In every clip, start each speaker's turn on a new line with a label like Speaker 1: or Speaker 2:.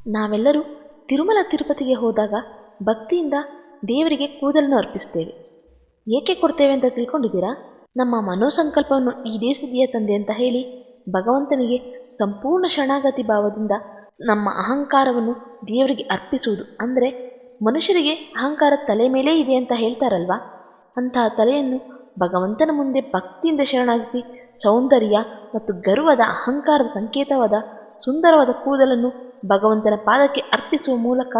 Speaker 1: ನಾವೆಲ್ಲರೂ ತಿರುಮಲ ತಿರುಪತಿಗೆ ಹೋದಾಗ ಭಕ್ತಿಯಿಂದ ದೇವರಿಗೆ ಕೂದಲನ್ನು ಅರ್ಪಿಸ್ತೇವೆ. ಏಕೆ ಕೊಡ್ತೇವೆ ಅಂತ ತಿಳ್ಕೊಂಡಿದ್ದೀರಾ? ನಮ್ಮ ಮನೋಸಂಕಲ್ಪವನ್ನು ಈಡೇರಿಸಿದೆಯ ತಂದೆ ಅಂತ ಹೇಳಿ ಭಗವಂತನಿಗೆ ಸಂಪೂರ್ಣ ಶರಣಾಗತಿ ಭಾವದಿಂದ ನಮ್ಮ ಅಹಂಕಾರವನ್ನು ದೇವರಿಗೆ ಅರ್ಪಿಸುವುದು. ಅಂದರೆ ಮನುಷ್ಯರಿಗೆ ಅಹಂಕಾರ ತಲೆ ಮೇಲೆ ಇದೆ ಅಂತ ಹೇಳ್ತಾರಲ್ವಾ, ಅಂತಹ ತಲೆಯನ್ನು ಭಗವಂತನ ಮುಂದೆ ಭಕ್ತಿಯಿಂದ ಶರಣಾಗಿಸಿ ಸೌಂದರ್ಯ ಮತ್ತು ಗರ್ವದ ಅಹಂಕಾರದ ಸಂಕೇತವಾದ ಸುಂದರವಾದ ಕೂದಲನ್ನು ಭಗವಂತನ ಪಾದಕ್ಕೆ ಅರ್ಪಿಸುವ ಮೂಲಕ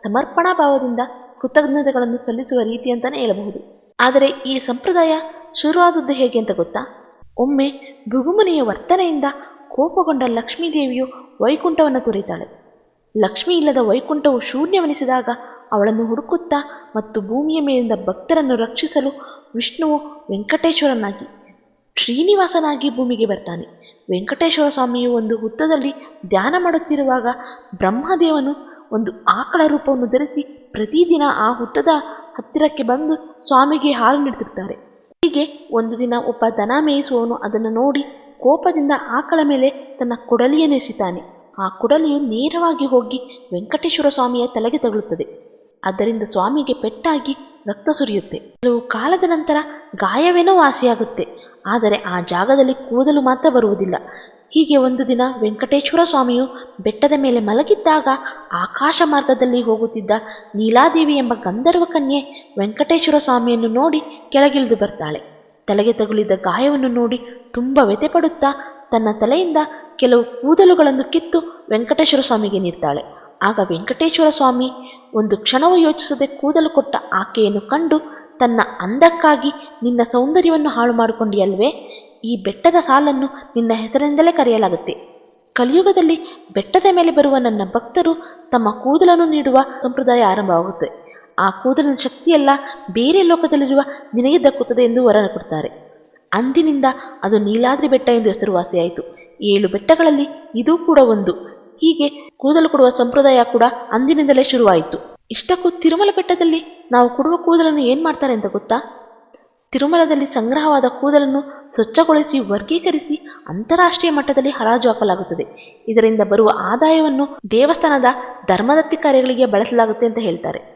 Speaker 1: ಸಮರ್ಪಣಾ ಭಾವದಿಂದ ಕೃತಜ್ಞತೆಗಳನ್ನು ಸಲ್ಲಿಸುವ ರೀತಿ ಅಂತಲೇ ಹೇಳಬಹುದು. ಆದರೆ ಈ ಸಂಪ್ರದಾಯ ಶುರುವಾದದ್ದು ಹೇಗೆ ಅಂತ ಗೊತ್ತಾ? ಒಮ್ಮೆ ಭೃಗುಮುನಿಯ ವರ್ತನೆಯಿಂದ ಕೋಪಗೊಂಡ ಲಕ್ಷ್ಮೀದೇವಿಯು ವೈಕುಂಠವನ್ನು ತೊರೆಯುತ್ತಾಳೆ. ಲಕ್ಷ್ಮಿ ಇಲ್ಲದ ವೈಕುಂಠವು ಶೂನ್ಯವೆನಿಸಿದಾಗ ಅವಳನ್ನು ಹುಡುಕುತ್ತಾ ಮತ್ತು ಭೂಮಿಯ ಮೇಲಿಂದ ಭಕ್ತರನ್ನು ರಕ್ಷಿಸಲು ವಿಷ್ಣುವು ವೆಂಕಟೇಶ್ವರನಾಗಿ ಶ್ರೀನಿವಾಸನಾಗಿ ಭೂಮಿಗೆ ಬರ್ತಾನೆ. ವೆಂಕಟೇಶ್ವರ ಸ್ವಾಮಿಯು ಒಂದು ಹುತ್ತದಲ್ಲಿ ಧ್ಯಾನ ಮಾಡುತ್ತಿರುವಾಗ ಬ್ರಹ್ಮದೇವನು ಒಂದು ಆಕಳ ರೂಪವನ್ನು ಧರಿಸಿ ಪ್ರತಿದಿನ ಆ ಹುತ್ತದ ಹತ್ತಿರಕ್ಕೆ ಬಂದು ಸ್ವಾಮಿಗೆ ಹಾಲು ನೀಡುತ್ತಿರ್ತಾರೆ. ಹೀಗೆ ಒಂದು ದಿನ ಒಬ್ಬ ದನ ಮೇಯಿಸುವವನು ಅದನ್ನು ನೋಡಿ ಕೋಪದಿಂದ ಆಕಳ ಮೇಲೆ ತನ್ನ ಕೊಡಲಿಯನ್ನು ಎಸೆತಾನೆ. ಆ ಕೊಡಲಿಯು ನೇರವಾಗಿ ಹೋಗಿ ವೆಂಕಟೇಶ್ವರ ಸ್ವಾಮಿಯ ತಲೆಗೆ ತಗುಲುತ್ತದೆ. ಅದರಿಂದ ಸ್ವಾಮಿಗೆ ಪೆಟ್ಟಾಗಿ ರಕ್ತ ಸುರಿಯುತ್ತೆ. ಕೆಲವು ಕಾಲದ ನಂತರ ಗಾಯವೇನೋ ವಾಸಿಯಾಗುತ್ತೆ, ಆದರೆ ಆ ಜಾಗದಲ್ಲಿ ಕೂದಲು ಮಾತ್ರ ಬರುವುದಿಲ್ಲ. ಹೀಗೆ ಒಂದು ದಿನ ವೆಂಕಟೇಶ್ವರ ಸ್ವಾಮಿಯು ಬೆಟ್ಟದ ಮೇಲೆ ಮಲಗಿದ್ದಾಗ ಆಕಾಶ ಮಾರ್ಗದಲ್ಲಿ ಹೋಗುತ್ತಿದ್ದ ನೀಲಾದೇವಿ ಎಂಬ ಗಂಧರ್ವ ಕನ್ಯೆ ವೆಂಕಟೇಶ್ವರ ಸ್ವಾಮಿಯನ್ನು ನೋಡಿ ಕೆಳಗಿಳಿದು ಬರ್ತಾಳೆ. ತಲೆಗೆ ತಗುಲಿದ ಗಾಯವನ್ನು ನೋಡಿ ತುಂಬ ವ್ಯಥೆಪಡುತ್ತಾ ತನ್ನ ತಲೆಯಿಂದ ಕೆಲವು ಕೂದಲುಗಳನ್ನು ಕಿತ್ತು ವೆಂಕಟೇಶ್ವರ ಸ್ವಾಮಿಗೆ ನೀಡ್ತಾಳೆ. ಆಗ ವೆಂಕಟೇಶ್ವರ ಸ್ವಾಮಿ ಒಂದು ಕ್ಷಣವೂ ಯೋಚಿಸದೆ ಕೂದಲು ಕೊಟ್ಟ ಆಕೆಯನ್ನು ಕಂಡು ತನ್ನ ಅಂದಕ್ಕಾಗಿ ನಿನ್ನ ಸೌಂದರ್ಯವನ್ನು ಹಾಳು ಮಾಡಿಕೊಂಡಿಯಲ್ವೇ, ಈ ಬೆಟ್ಟದ ಸಾಲನ್ನು ನಿನ್ನ ಹೆಸರಿಂದಲೇ ಕರೆಯಲಾಗುತ್ತೆ. ಕಲಿಯುಗದಲ್ಲಿ ಬೆಟ್ಟದ ಮೇಲೆ ಬರುವ ನನ್ನ ಭಕ್ತರು ತಮ್ಮ ಕೂದಲನ್ನು ನೀಡುವ ಸಂಪ್ರದಾಯ ಆರಂಭವಾಗುತ್ತೆ. ಆ ಕೂದಲಿನ ಶಕ್ತಿಯೆಲ್ಲ ಬೇರೆ ಲೋಕದಲ್ಲಿರುವ ನಿನಗೆ ದಕ್ಕುತ್ತದೆ ಎಂದು ವರ ಕೊಡ್ತಾರೆ. ಅಂದಿನಿಂದ ಅದು ನೀಲಾದ್ರಿ ಬೆಟ್ಟ ಎಂದು ಹೆಸರುವಾಸಿಯಾಯಿತು. 7 ಬೆಟ್ಟಗಳಲ್ಲಿ ಇದೂ ಕೂಡ ಒಂದು. ಹೀಗೆ ಕೂದಲು ಕೊಡುವ ಸಂಪ್ರದಾಯ ಕೂಡ ಅಂದಿನಿಂದಲೇ ಶುರುವಾಯಿತು. ಇಷ್ಟಕ್ಕೂ ತಿರುಮಲ ಬೆಟ್ಟದಲ್ಲಿ ನಾವು ಕೊಡುವ ಕೂದಲನ್ನು ಏನು ಮಾಡ್ತಾರೆ ಅಂತ ಗೊತ್ತಾ? ತಿರುಮಲದಲ್ಲಿ ಸಂಗ್ರಹವಾದ ಕೂದಲನ್ನು ಸ್ವಚ್ಛಗೊಳಿಸಿ ವರ್ಗೀಕರಿಸಿ ಅಂತಾರಾಷ್ಟ್ರೀಯ ಮಟ್ಟದಲ್ಲಿ ಹರಾಜು ಹಾಕಲಾಗುತ್ತದೆ. ಇದರಿಂದ ಬರುವ ಆದಾಯವನ್ನು ದೇವಸ್ಥಾನದ ಧರ್ಮದತ್ತಿ ಕಾರ್ಯಗಳಿಗೆ ಬಳಸಲಾಗುತ್ತೆ ಅಂತ ಹೇಳ್ತಾರೆ.